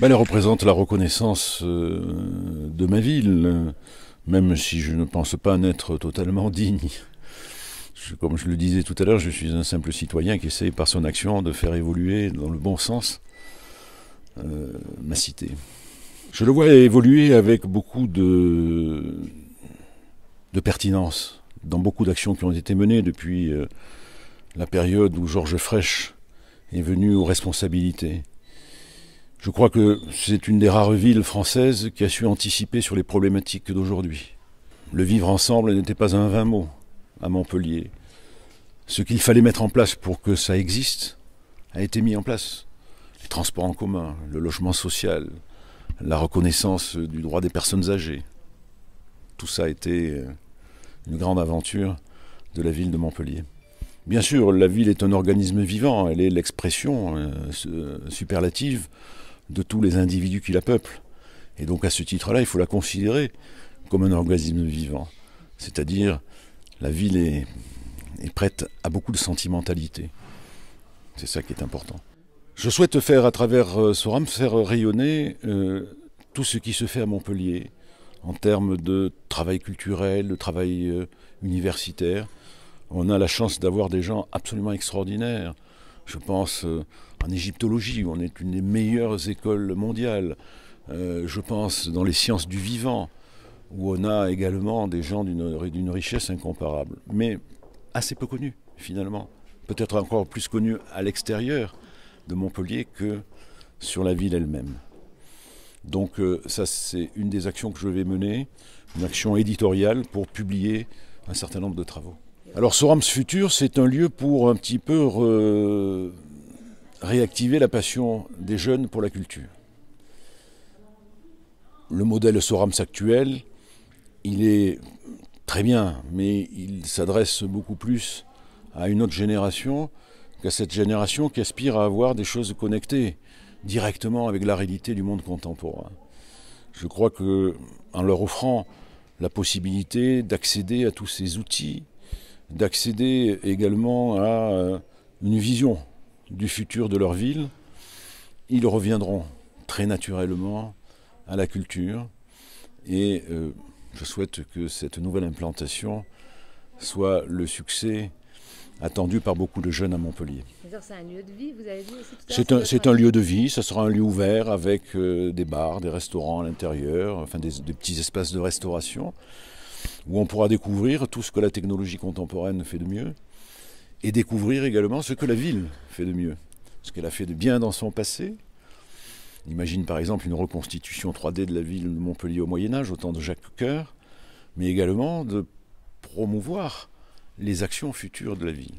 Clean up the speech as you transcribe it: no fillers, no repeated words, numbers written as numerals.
Elle représente la reconnaissance de ma ville, même si je ne pense pas en être totalement digne. Comme je le disais tout à l'heure, je suis un simple citoyen qui essaye par son action de faire évoluer dans le bon sens ma cité. Je le vois évoluer avec beaucoup de pertinence dans beaucoup d'actions qui ont été menées depuis la période où Georges Frêche est venu aux responsabilités. Je crois que c'est une des rares villes françaises qui a su anticiper sur les problématiques d'aujourd'hui. Le vivre ensemble n'était pas un vain mot à Montpellier. Ce qu'il fallait mettre en place pour que ça existe a été mis en place. Les transports en commun, le logement social, la reconnaissance du droit des personnes âgées. Tout ça a été une grande aventure de la ville de Montpellier. Bien sûr, la ville est un organisme vivant, elle est l'expression superlative de tous les individus qui la peuplent. Et donc à ce titre-là, il faut la considérer comme un organisme vivant. C'est-à-dire, la ville est prête à beaucoup de sentimentalité. C'est ça qui est important. Je souhaite faire, à travers Soram, faire rayonner tout ce qui se fait à Montpellier, en termes de travail culturel, de travail universitaire. On a la chance d'avoir des gens absolument extraordinaires. Je pense en égyptologie, où on est une des meilleures écoles mondiales. Je pense dans les sciences du vivant, où on a également des gens d'une richesse incomparable. Mais assez peu connus, finalement. Peut-être encore plus connus à l'extérieur de Montpellier que sur la ville elle-même. Donc ça, c'est une des actions que je vais mener, une action éditoriale pour publier un certain nombre de travaux. Alors Sorams Futur, c'est un lieu pour un petit peu réactiver la passion des jeunes pour la culture. Le modèle Sorams actuel, il est très bien, mais il s'adresse beaucoup plus à une autre génération qu'à cette génération qui aspire à avoir des choses connectées directement avec la réalité du monde contemporain. Je crois qu'en leur offrant la possibilité d'accéder à tous ces outils, d'accéder également à une vision du futur de leur ville, ils reviendront très naturellement à la culture et je souhaite que cette nouvelle implantation soit le succès attendu par beaucoup de jeunes à Montpellier. C'est un lieu de vie, vous avez dit aussi tout à l'heure. C'est un lieu de vie, ça sera un lieu ouvert avec des bars, des restaurants à l'intérieur, enfin des petits espaces de restauration, où on pourra découvrir tout ce que la technologie contemporaine fait de mieux, et découvrir également ce que la ville fait de mieux, ce qu'elle a fait de bien dans son passé. On imagine par exemple une reconstitution 3D de la ville de Montpellier au Moyen-Âge, au temps de Jacques Coeur, mais également de promouvoir les actions futures de la ville.